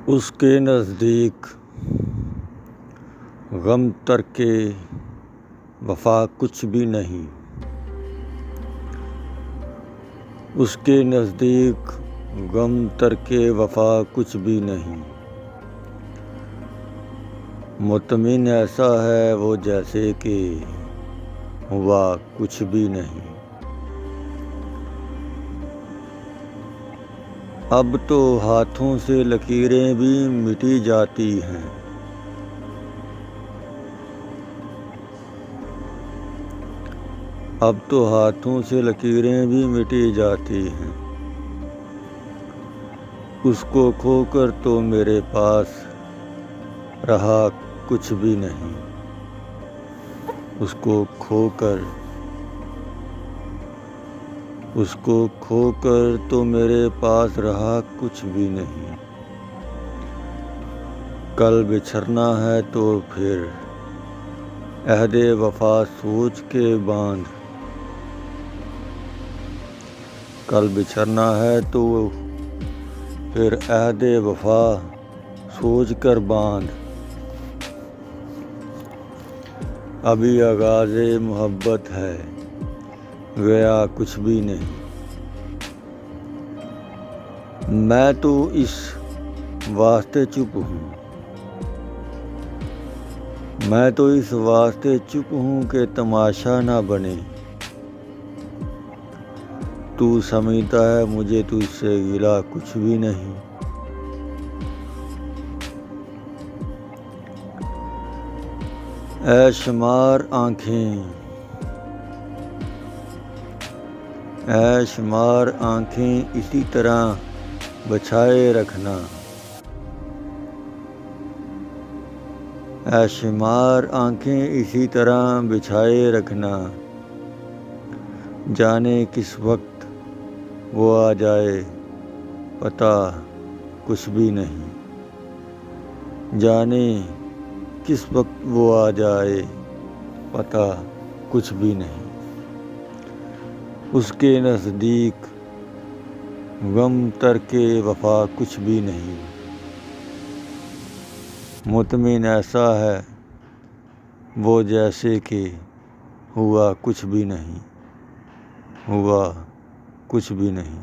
اس کے نزدیک غم ترک وفا کچھ بھی نہیں، اس کے نزدیک غم ترک وفا کچھ بھی نہیں، مطمئن ایسا ہے وہ جیسے کہ ہوا کچھ بھی نہیں۔ اب تو ہاتھوں سے لکیریں بھی مٹی جاتی ہیں، اب تو ہاتھوں سے لکیریں بھی مٹی جاتی ہیں، اس کو کھو کر تو میرے پاس رہا کچھ بھی نہیں، اس کو کھو کر تو میرے پاس رہا کچھ بھی نہیں۔ کل بچھڑنا ہے تو پھر عہد وفا سوچ کے باندھ، کل بچھڑنا ہے تو پھر عہد وفا سوچ کر باندھ، ابھی آغاز محبت ہے گیا کچھ بھی نہیں۔ میں تو اس واسطے چپ ہوں کہ تماشا نہ بنے، تو سمجھتا ہے مجھے تجھ سے گلہ کچھ بھی نہیں۔ اے شمار آنکھیں اسی طرح بچھائے رکھنا، اے شمار آنکھیں اسی طرح بچھائے رکھنا، جانے کس وقت وہ آ جائے پتہ کچھ بھی نہیں، جانے کس وقت وہ آ جائے پتہ کچھ بھی نہیں۔ اس کے نزدیک غم ترک وفا کچھ بھی نہیں، مطمئن ایسا ہے وہ جیسے کہ ہوا کچھ بھی نہیں، ہوا کچھ بھی نہیں۔